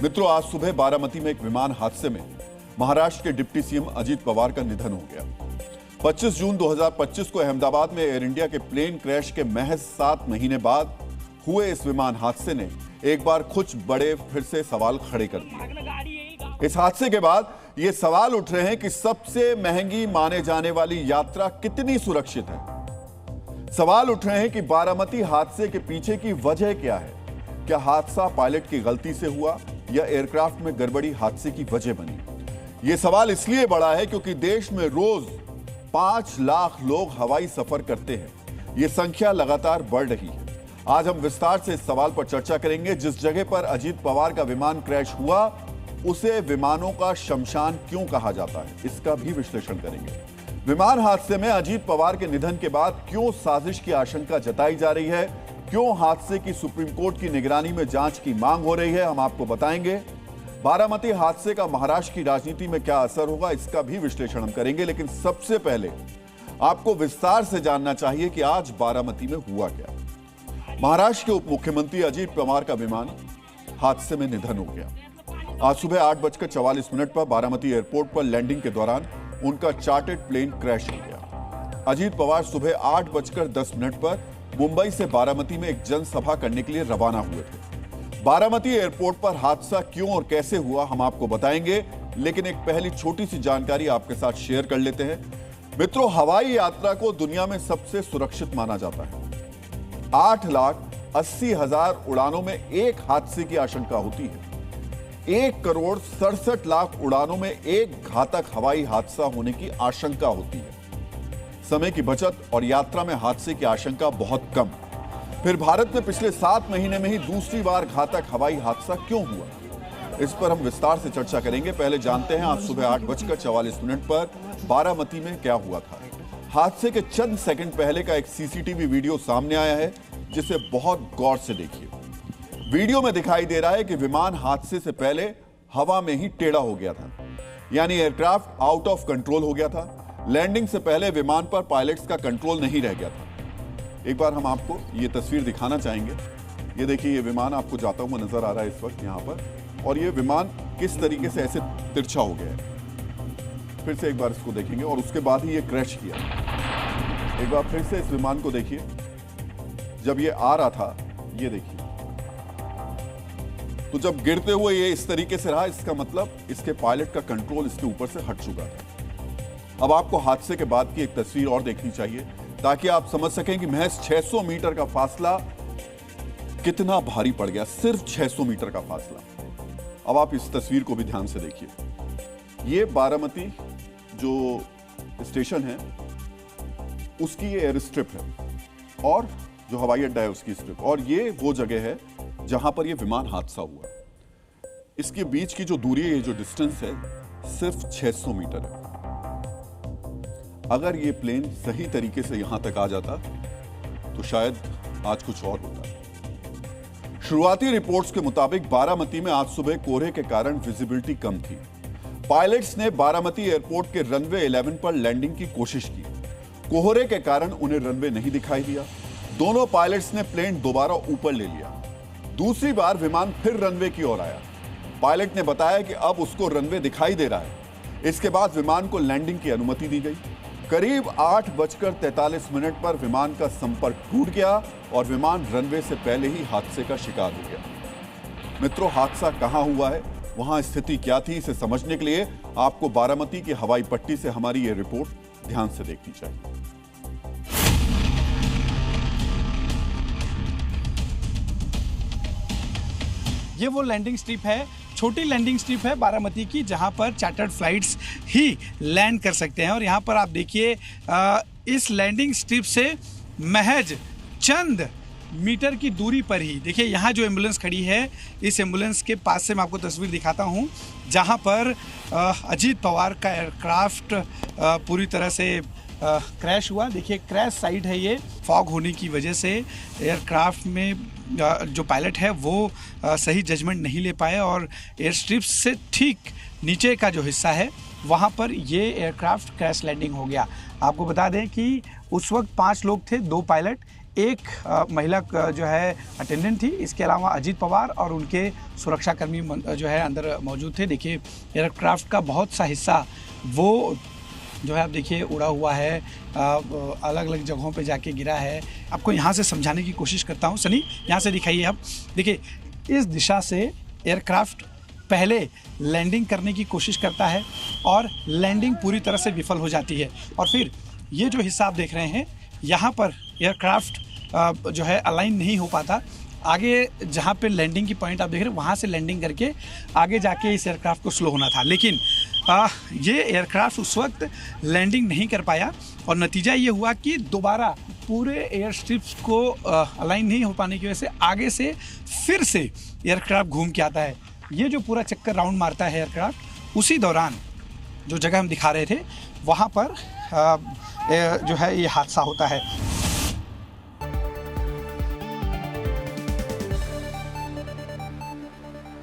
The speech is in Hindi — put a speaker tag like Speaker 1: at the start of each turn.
Speaker 1: मित्रों, आज सुबह बारामती में एक विमान हादसे में महाराष्ट्र के डिप्टी सीएम अजीत पवार का निधन हो गया। 25 जून 2025 को अहमदाबाद में एयर इंडिया के प्लेन क्रैश के महज 7 महीने बाद हुए इस विमान हादसे ने एक बार कुछ बड़े फिर से सवाल खड़े कर दिए। इस हादसे के बाद ये सवाल उठ रहे हैं कि सबसे महंगी माने जाने वाली यात्रा कितनी सुरक्षित है। सवाल उठ रहे हैं कि बारामती हादसे के पीछे की वजह क्या है। क्या हादसा पायलट की गलती से हुआ या एयरक्राफ्ट में गड़बड़ी हादसे की वजह बनी? यह सवाल इसलिए बड़ा है क्योंकि देश में रोज 5 लाख लोग हवाई सफर करते हैं। यह संख्या लगातार बढ़ रही है। आज हम विस्तार से इस सवाल पर चर्चा करेंगे। जिस जगह पर अजीत पवार का विमान क्रैश हुआ उसे विमानों का शमशान क्यों कहा जाता है, इसका भी विश्लेषण करेंगे। विमान हादसे में अजीत पवार के निधन के बाद क्यों साजिश की आशंका जताई जा रही है, क्यों हादसे की सुप्रीम कोर्ट की निगरानी में जांच की मांग हो रही है, हम आपको बताएंगे। बारामती हादसे का महाराष्ट्र की राजनीति में क्या असर होगा, इसका भी विश्लेषण हम करेंगे। लेकिन सबसे पहले आपको विस्तार से जानना चाहिए कि आज बारामती में हुआ क्या। महाराष्ट्र के उप मुख्यमंत्री अजीत पवार का विमान हादसे में निधन हो गया। आज सुबह 8:44 पर बारामती एयरपोर्ट पर लैंडिंग के दौरान उनका चार्टर्ड प्लेन क्रैश हो गया। अजीत पवार सुबह 8:10 पर मुंबई से बारामती में एक जनसभा करने के लिए रवाना हुए थे। बारामती एयरपोर्ट पर हादसा क्यों और कैसे हुआ हम आपको बताएंगे, लेकिन एक पहली छोटी सी जानकारी आपके साथ शेयर कर लेते हैं। मित्रों, हवाई यात्रा को दुनिया में सबसे सुरक्षित माना जाता है। 8,80,000 उड़ानों में एक हादसे की आशंका होती है। 1,67,00,000 उड़ानों में एक घातक हवाई हादसा होने की आशंका होती है। समय की बचत और यात्रा में हादसे की आशंका बहुत कम। फिर भारत में पिछले 7 महीने में ही दूसरी बार घातक हवाई हादसा क्यों हुआ, इस पर हम विस्तार से चर्चा करेंगे। पहले जानते हैं आज सुबह 8:44 पर बारामती में क्या हुआ था। हादसे के चंद सेकंड पहले का एक सीसीटीवी वीडियो सामने आया है, जिसे बहुत गौर से देखिए। वीडियो में दिखाई दे रहा है कि विमान हादसे से पहले हवा में ही टेढ़ा हो गया था, यानी एयरक्राफ्ट आउट ऑफ कंट्रोल हो गया था। लैंडिंग से पहले विमान पर पायलट्स का कंट्रोल नहीं रह गया था। एक बार हम आपको ये तस्वीर दिखाना चाहेंगे। ये देखिए, ये विमान आपको जाता हुआ नजर आ रहा है इस वक्त यहाँ पर, और ये विमान किस तरीके से ऐसे तिरछा हो गया है। फिर से एक बार इसको देखेंगे और उसके बाद ही ये क्रैश किया। एक बार फिर से इस विमान को देखिए, जब ये आ रहा था, ये देखिए, तो जब गिरते हुए ये इस तरीके से रहा, इसका मतलब इसके पायलट का कंट्रोल इसके ऊपर से हट चुका था। अब आपको हादसे के बाद की एक तस्वीर और देखनी चाहिए ताकि आप समझ सकें कि महज 600 मीटर का फासला कितना भारी पड़ गया। सिर्फ 600 मीटर का फासला। अब आप इस तस्वीर को भी ध्यान से देखिए। ये बारामती जो स्टेशन है उसकी ये एयर स्ट्रिप है और जो हवाई अड्डा है उसकी स्ट्रिप, और ये वो जगह है जहां पर ये विमान हादसा हुआ। इसके बीच की जो दूरी है, ये जो डिस्टेंस है, सिर्फ 600 मीटर है। अगर ये प्लेन सही तरीके से यहां तक आ जाता तो शायद आज कुछ और होता। शुरुआती रिपोर्ट्स के मुताबिक बारामती में आज सुबह कोहरे के कारण विजिबिलिटी कम थी। पायलट्स ने बारामती एयरपोर्ट के रनवे 11 पर लैंडिंग की कोशिश की। कोहरे के कारण उन्हें रनवे नहीं दिखाई दिया। दोनों पायलट्स ने प्लेन दोबारा ऊपर ले लिया। दूसरी बार विमान फिर रनवे की ओर आया। पायलट ने बताया कि अब उसको रनवे दिखाई दे रहा है। इसके बाद विमान को लैंडिंग की अनुमति दी गई। करीब 8:43 पर विमान का संपर्क टूट गया और विमान रनवे से पहले ही हादसे का शिकार हो गया। मित्रों, हादसा कहां हुआ है, वहां स्थिति क्या थी, इसे समझने के लिए आपको बारामती की हवाई पट्टी से हमारी ये रिपोर्ट ध्यान से देखनी चाहिए।
Speaker 2: ये वो लैंडिंग स्ट्रिप है, छोटी लैंडिंग स्ट्रिप है बारामती की, जहां पर चार्टर्ड फ्लाइट्स ही लैंड कर सकते हैं। और यहां पर आप देखिए, इस लैंडिंग स्ट्रिप से महज चंद मीटर की दूरी पर ही देखिए, यहाँ जो एम्बुलेंस खड़ी है, इस एम्बुलेंस के पास से मैं आपको तस्वीर दिखाता हूँ, जहाँ पर अजीत पवार का एयरक्राफ्ट पूरी तरह से क्रैश हुआ। देखिए, क्रैश साइट है ये। फॉग होने की वजह से एयरक्राफ्ट में जो पायलट है वो सही जजमेंट नहीं ले पाए और एयर स्ट्रिप से ठीक नीचे का जो हिस्सा है वहाँ पर ये एयरक्राफ्ट क्रैश लैंडिंग हो गया। आपको बता दें कि उस वक्त 5 लोग थे, 2 पायलट, एक महिला जो है अटेंडेंट थी। इसके अलावा अजीत पवार और उनके सुरक्षाकर्मी जो है अंदर मौजूद थे। देखिए एयरक्राफ्ट का बहुत सा हिस्सा वो जो है आप देखिए उड़ा हुआ है, अलग अलग जगहों पे जाके गिरा है। आपको यहाँ से समझाने की कोशिश करता हूँ। सनी यहाँ से दिखाइए आप। देखिए इस दिशा से एयरक्राफ्ट पहले लैंडिंग करने की कोशिश करता है और लैंडिंग पूरी तरह से विफल हो जाती है, और फिर ये जो हिस्सा आप देख रहे हैं यहाँ पर एयरक्राफ्ट जो है अलाइन नहीं हो पाता। आगे जहाँ पे लैंडिंग की पॉइंट आप देख रहे हैं वहाँ से लैंडिंग करके आगे जाके इस एयरक्राफ्ट को स्लो होना था, लेकिन ये एयरक्राफ्ट उस वक्त लैंडिंग नहीं कर पाया और नतीजा ये हुआ कि दोबारा पूरे एयर स्ट्रिप्स को अलाइन नहीं हो पाने की वजह से आगे से फिर से एयरक्राफ्ट घूम के आता है। ये जो पूरा चक्कर राउंड मारता है एयरक्राफ्ट, उसी दौरान जो जगह हम दिखा रहे थे वहाँ पर जो है ये हादसा होता है।